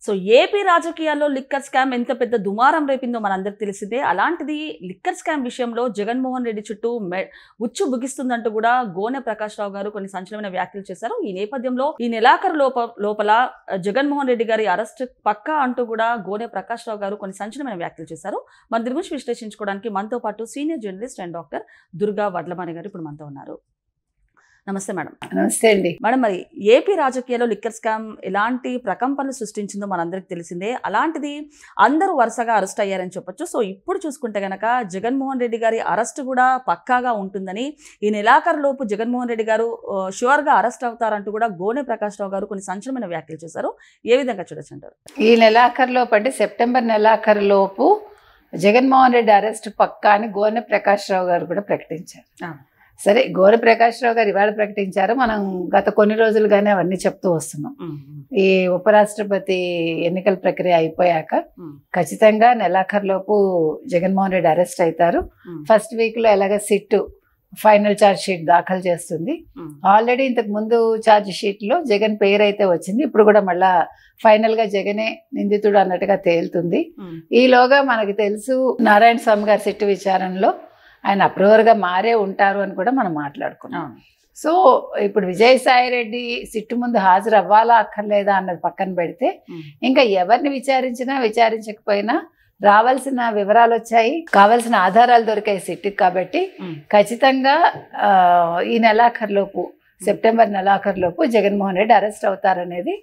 So AP రాజకీయాల్లో liquor scam ఎంత పెద్ద దుమారం రేపిందో మనందరికి తెలిసిందే. అలాంటిది లిక్కర్ స్కామ్ విషయంలో జగన్మోహన్ రెడ్డి చుట్టూ ఉచ్చు బుగిస్తుందంటూ కూడా గోనె ప్రకాష్ రావు గారు కొన్ని సంచలనమైన వ్యాఖ్యలు చేశారు. ఈ నేపథ్యంలో ఈ నెలాఖరు లోపల జగన్మోహన్ రెడ్డి గారి అరెస్ట్ పక్కా అంటూ కూడా గోనె ప్రకాష్ రావు గారు కొన్ని సంచలనమైన వ్యాఖ్యలు చేశారు. మన దీని గురించి విశ్లేషించుకోవడానికి మనతో పాటు senior journalist and doctor Durga Vadlamani గారు ఇప్పుడు మనతో ఉన్నారు. నమస్తే మేడం. నమస్తే అండి మేడం, మరి ఏపీ రాజకీయాల్లో లిక్కర్ స్కామ్ ఎలాంటి ప్రకంపనలు సృష్టించిందో మనందరికి తెలిసిందే. అలాంటిది అందరూ వరుసగా అరెస్ట్ అయ్యారని చెప్పొచ్చు. సో ఇప్పుడు చూసుకుంటే గనక జగన్మోహన్ రెడ్డి గారి అరెస్ట్ కూడా పక్కాగా ఉంటుందని, ఈ నెలాఖరు లోపు జగన్మోహన్ రెడ్డి గారు ష్యూర్గా అరెస్ట్ అవుతారంటూ కూడా గోనె ప్రకాష్ రావు గారు కొన్ని సంచలనమైన వ్యాఖ్యలు చేశారు. ఏ విధంగా చూడొచ్చు అంటారు? ఈ నెలాఖరు లోపు అంటే సెప్టెంబర్ నెలాఖరు లోపు జగన్మోహన్ రెడ్డి అరెస్ట్ పక్కా అని గోనె ప్రకాష్ రావు గారు కూడా ప్రకటించారు. సరే, గోనె ప్రకాష్ రావు గారు ఇవాళ ప్రకటించారు. మనం గత కొన్ని రోజులుగానే అవన్నీ చెప్తూ వస్తున్నాం. ఈ ఉపరాష్ట్రపతి ఎన్నికల ప్రక్రియ అయిపోయాక ఖచ్చితంగా నెలాఖరులోపు జగన్మోహన్ రెడ్డి అరెస్ట్ అవుతారు. ఫస్ట్ వీక్ లో ఎలాగ సిట్ ఫైనల్ ఛార్జ్ షీట్ దాఖలు చేస్తుంది. ఆల్రెడీ ఇంతకు ముందు ఛార్జ్ షీట్ లో జగన్ పేరు అయితే వచ్చింది. ఇప్పుడు కూడా మళ్ళా ఫైనల్ గా జగనే నిందితుడు అన్నట్టుగా తేలుతుంది. ఈలోగా మనకు తెలుసు నారాయణ స్వామి గారి సిట్ విచారణలో ఆయన అప్రూవర్గా మారే ఉంటారు అని కూడా మనం మాట్లాడుకున్నాం. సో ఇప్పుడు విజయసాయి రెడ్డి సిట్టు ముందు హాజరు అవ్వాలా అక్కర్లేదా అన్నది పక్కన పెడితే, ఇంకా ఎవరిని విచారించకపోయినా రావాల్సిన వివరాలు వచ్చాయి, కావాల్సిన ఆధారాలు దొరికాయి సిట్టుకి. కాబట్టి ఖచ్చితంగా ఈ నెలాఖరులోపు సెప్టెంబర్ నెలాఖరులోపు జగన్మోహన్ రెడ్డి అరెస్ట్ అవుతారనేది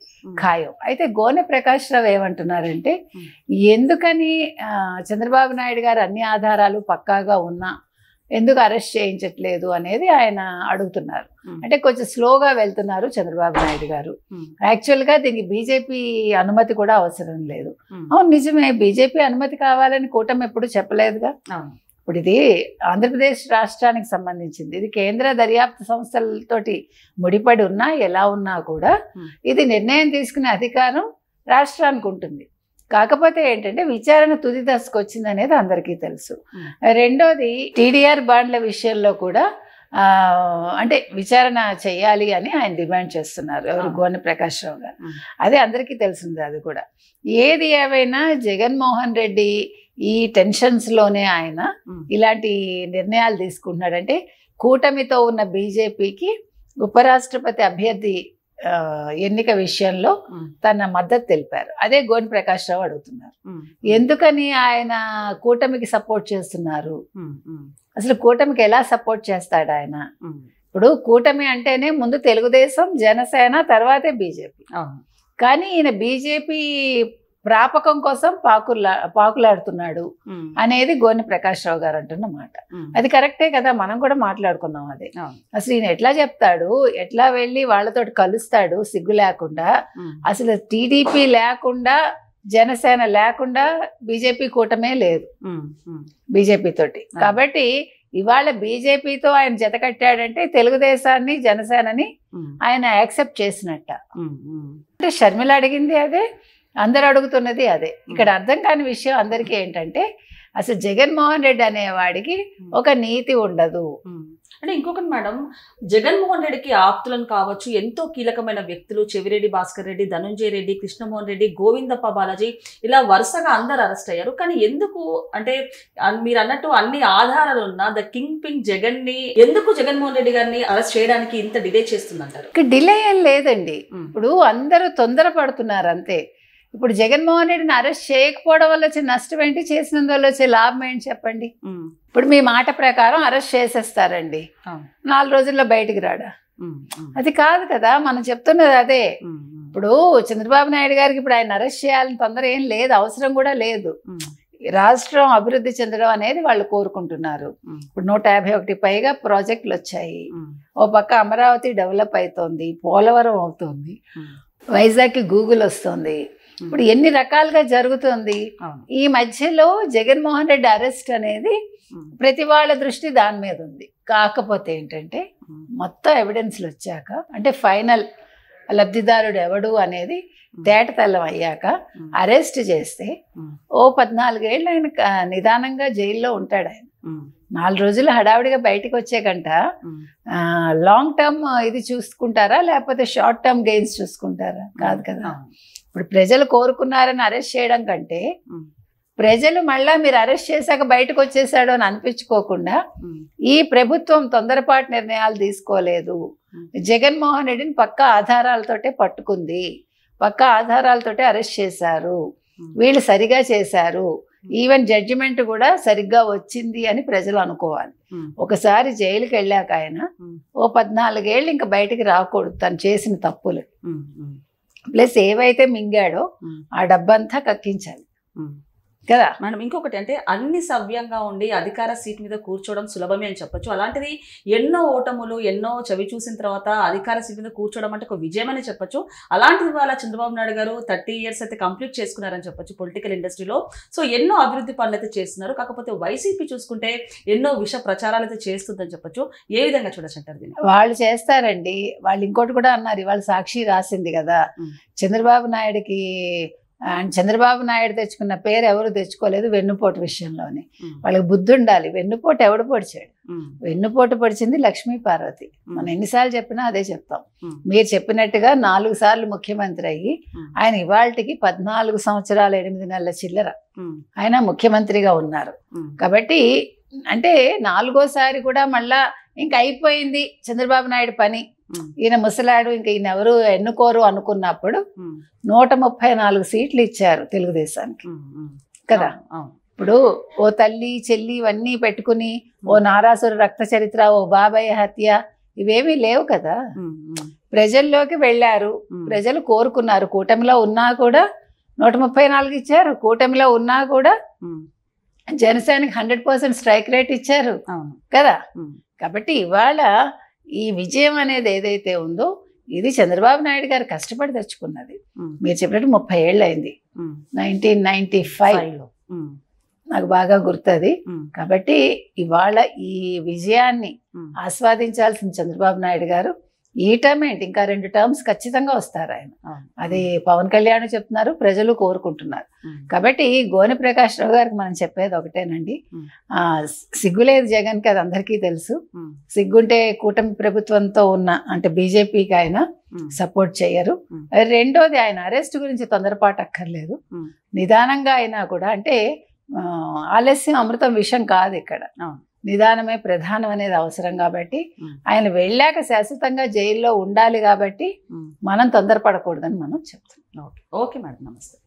ఖాయం. అయితే గోనె ప్రకాష్ రావు ఏమంటున్నారంటే, ఎందుకని చంద్రబాబు నాయుడు గారు అన్ని ఆధారాలు పక్కాగా ఉన్నా ఎందుకు అరెస్ట్ చేయించట్లేదు అనేది ఆయన అడుగుతున్నారు. అంటే కొంచెం స్లోగా వెళ్తున్నారు చంద్రబాబు నాయుడు గారు. యాక్చువల్గా దీనికి బీజేపీ అనుమతి కూడా అవసరం లేదు. అవును, నిజమే, బీజేపీ అనుమతి కావాలని కూటమి ఎప్పుడు చెప్పలేదుగా. ఇప్పుడు ఇది ఆంధ్రప్రదేశ్ రాష్ట్రానికి సంబంధించింది. ఇది కేంద్ర దర్యాప్తు సంస్థలతోటి ముడిపడి ఉన్నా ఎలా ఉన్నా కూడా ఇది నిర్ణయం తీసుకునే అధికారం రాష్ట్రానికి ఉంటుంది. కాకపోతే ఏంటంటే విచారణ తుది దశకు వచ్చింది అనేది అందరికీ తెలుసు. రెండోది టీడీఆర్ బాండ్ల విషయంలో కూడా అంటే విచారణ చేయాలి అని ఆయన డిమాండ్ చేస్తున్నారు, ఎవరు, గోనె ప్రకాష్ రావు గారు. అదే అందరికీ తెలిసింది. అది కూడా ఏది ఏమైనా జగన్మోహన్ రెడ్డి ఈ టెన్షన్స్లోనే ఆయన ఇలాంటి నిర్ణయాలు తీసుకుంటున్నాడంటే, కూటమితో ఉన్న బీజేపీకి ఉపరాష్ట్రపతి అభ్యర్థి ఎన్నిక విషయంలో తన మద్దతు తెలిపారు. అదే గోనె ప్రకాష్ రావు అడుగుతున్నారు, ఎందుకని ఆయన కూటమికి సపోర్ట్ చేస్తున్నారు, అసలు కూటమికి ఎలా సపోర్ట్ చేస్తాడు ఆయన? ఇప్పుడు కూటమి అంటేనే ముందు తెలుగుదేశం, జనసేన, తర్వాతే బీజేపీ. కానీ ఈయన బీజేపీ ప్రాపకం కోసం పాకులాడుతున్నాడు అనేది గోనె ప్రకాష్ రావు గారు అంటున్న మాట. అది కరెక్టే కదా, మనం కూడా మాట్లాడుకున్నాం అదే. అసలు ఈయన ఎట్లా చెప్తాడు, ఎట్లా వెళ్ళి వాళ్ళతోటి కలుస్తాడు సిగ్గు లేకుండా? అసలు టీడీపీ లేకుండా, జనసేన లేకుండా బీజేపీ కూటమే లేదు బీజేపీ తోటి. కాబట్టి ఇవాళ బీజేపీతో ఆయన జత కట్టాడంటే తెలుగుదేశాన్ని, జనసేనని ఆయన యాక్సెప్ట్ చేసినట్ట. అంటే షర్మిల అడిగింది అదే, అందరు అడుగుతున్నది అదే. ఇక్కడ అర్థం కాని విషయం అందరికీ ఏంటంటే, అసలు జగన్మోహన్ రెడ్డి అనేవాడికి ఒక నీతి ఉండదు. అంటే ఇంకొకటి మేడం, జగన్మోహన్ రెడ్డికి ఆప్తులను కావచ్చు, ఎంతో కీలకమైన వ్యక్తులు చెవిరెడ్డి భాస్కర్ రెడ్డి, ధనుంజయ రెడ్డి, కృష్ణమోహన్ రెడ్డి, గోవిందప్ప బాలాజీ, ఇలా వరుసగా అందరు అరెస్ట్ అయ్యారు. కానీ ఎందుకు అంటే మీరు అన్నట్టు అన్ని ఆధారాలు ఉన్న ద కింగ్ పిన్ జగన్ ని ఎందుకు జగన్మోహన్ రెడ్డి గారిని అరెస్ట్ చేయడానికి ఇంత డిలే చేస్తుందంటారు? డిలే ఏం లేదండి. ఇప్పుడు అందరూ తొందరపడుతున్నారు అంతే. ఇప్పుడు జగన్మోహన్ రెడ్డిని అరెస్ట్ చేయకపోవడం వల్ల వచ్చే నష్టం ఏంటి, చేసినందువల్ల వచ్చే లాభం ఏంటి చెప్పండి? ఇప్పుడు మీ మాట ప్రకారం అరెస్ట్ చేసేస్తారండి, 4 రోజుల్లో బయటికి రాడా? అది కాదు కదా మనం చెప్తున్నది అదే. ఇప్పుడు చంద్రబాబు నాయుడు గారికి ఇప్పుడు ఆయన అరెస్ట్ చేయాలని తొందర ఏం లేదు, అవసరం కూడా లేదు. రాష్ట్రం అభివృద్ధి చెందడం అనేది వాళ్ళు కోరుకుంటున్నారు. ఇప్పుడు 151 పైగా ప్రాజెక్టులు వచ్చాయి. ఓ పక్క అమరావతి డెవలప్ అవుతోంది, పోలవరం అవుతోంది, వైజాగ్కి గూగుల్ వస్తుంది. ఇప్పుడు ఎన్ని రకాలుగా జరుగుతుంది. ఈ మధ్యలో జగన్మోహన్ రెడ్డి అరెస్ట్ అనేది ప్రతి వాళ్ళ దృష్టి దాని మీద ఉంది. కాకపోతే ఏంటంటే మొత్తం ఎవిడెన్స్లు వచ్చాక, అంటే ఫైనల్ లబ్ధిదారుడు ఎవడు అనేది తేటతెల్లం అయ్యాక అరెస్ట్ చేస్తే ఓ 14 ఏళ్ళు ఆయన నిదానంగా జైల్లో ఉంటాడు. ఆయన 4 రోజులు హడావిడిగా బయటకు వచ్చే కంట లాంగ్ టర్మ్ ఇది చూసుకుంటారా, లేకపోతే షార్ట్ టర్మ్ గెయిన్స్ చూసుకుంటారా? కాదు కదా. ఇప్పుడు ప్రజలు కోరుకున్నారని అరెస్ట్ చేయడం కంటే ప్రజలు మళ్ళా మీరు అరెస్ట్ చేశాక బయటకు వచ్చేసాడు అని అనిపించుకోకుండా ఈ ప్రభుత్వం తొందరపాటు నిర్ణయాలు తీసుకోలేదు, జగన్మోహన్ రెడ్డిని పక్కా ఆధారాలతోటే పట్టుకుంది, పక్కా ఆధారాలతోటే అరెస్ట్ చేశారు, వీళ్ళు సరిగా చేశారు, ఈవెన్ జడ్జిమెంట్ కూడా సరిగ్గా వచ్చింది అని ప్రజలు అనుకోవాలి. ఒకసారి జైలుకి వెళ్ళాక ఆయన ఓ 14 ఏళ్ళు ఇంకా బయటికి రాకూడదు తను చేసిన తప్పులు. ప్లస్ ఏవైతే మింగాడో ఆ డబ్బంతా కక్కించాలి కదా మేడం. ఇంకొకటి అంటే అన్ని సవ్యంగా ఉండి అధికార సీట్ మీద కూర్చోవడం సులభమే అని చెప్పొచ్చు. అలాంటిది ఎన్నో ఓటములు ఎన్నో చవి చూసిన తర్వాత అధికార సీట్ మీద కూర్చోవడం అంటే ఒక విజయమని చెప్పొచ్చు. అలాంటిది వాళ్ళ చంద్రబాబు నాయుడు గారు 30 years అయితే కంప్లీట్ చేసుకున్నారని చెప్పొచ్చు పొలిటికల్ ఇండస్ట్రీలో. సో ఎన్నో అభివృద్ధి పనులు అయితే చేస్తున్నారు. కాకపోతే వైసీపీ చూసుకుంటే ఎన్నో విష ప్రచారాలు అయితే చేస్తుందని చెప్పొచ్చు. ఏ విధంగా చూడొచ్చు అంటారు దీన్ని? వాళ్ళు చేస్తారండి. వాళ్ళు ఇంకోటి కూడా అన్నారు, ఇవాళ సాక్షి రాసింది కదా, చంద్రబాబు నాయుడుకి చంద్రబాబు నాయుడు తెచ్చుకున్న పేరు ఎవరు తెచ్చుకోలేదు వెన్నుపోటు విషయంలోనే. వాళ్ళకి బుద్ధి ఉండాలి. వెన్నుపోటు ఎవడు పొడిచాడు? వెన్నుపోటు పొడిచింది లక్ష్మీ పార్వతి. మనం ఎన్నిసార్లు చెప్పినా అదే చెప్తాం. మీరు చెప్పినట్టుగా 4 సార్లు ముఖ్యమంత్రి అయ్యి ఆయన ఇవాళకి 14 సంవత్సరాలు 8 నెలల చిల్లర ఆయన ముఖ్యమంత్రిగా ఉన్నారు. కాబట్టి అంటే 4వసారి కూడా మళ్ళా ఇంక అయిపోయింది చంద్రబాబు నాయుడు పని, ఈయన ముసలాడు, ఇంకా ఈయన ఎవరు ఎన్నుకోరు అనుకున్నప్పుడు 134 సీట్లు ఇచ్చారు తెలుగుదేశానికి కదా. ఇప్పుడు ఓ తల్లి చెల్లి ఇవన్నీ పెట్టుకుని ఓ నారాసుర రక్త చరిత్ర, ఓ బాబాయ్ హత్య ఇవేమీ లేవు కదా. ప్రజల్లోకి వెళ్ళారు, ప్రజలు కోరుకున్నారు. కూటమిలో ఉన్నా కూడా 134 ఇచ్చారు. కూటమిలో ఉన్నా కూడా జనసేనకి 100% స్ట్రైక్ రేట్ ఇచ్చారు కదా. కాబట్టి ఇవాళ ఈ విజయం అనేది ఏదైతే ఉందో ఇది చంద్రబాబు నాయుడు గారు కష్టపడి తెచ్చుకున్నది. మీరు చెప్పినట్టు 30 ఏళ్ళు అయింది, 1995లో నాకు బాగా గుర్తుంది. కాబట్టి ఇవాళ ఈ విజయాన్ని ఆస్వాదించాల్సిన చంద్రబాబు నాయుడు గారు ఈ టర్మ్ ఏంటి, ఇంకా 2 టర్మ్స్ ఖచ్చితంగా వస్తారు ఆయన. అది పవన్ కళ్యాణ్ చెప్తున్నారు, ప్రజలు కోరుకుంటున్నారు. కాబట్టి గోనె ప్రకాష్ రావు గారికి మనం చెప్పేది ఒకటేనండి, సిగ్గులేదు జగన్కి, అది అందరికీ తెలుసు. సిగ్గుంటే కూటమి ప్రభుత్వంతో ఉన్న అంటే బీజేపీకి ఆయన సపోర్ట్ చేయరు. రెండోది ఆయన అరెస్ట్ గురించి తొందరపాటు అక్కర్లేదు, నిదానంగా అయినా కూడా అంటే ఆలస్యం అమృతం విషయం కాదు, ఇక్కడ నిదానమే ప్రధానం అనేది అవసరం. కాబట్టి ఆయన వెళ్ళాక శాశ్వతంగా జైల్లో ఉండాలి కాబట్టి మనం తొందరపడకూడదని మనం చెప్తున్నాం. ఓకే మేడం, నమస్తే.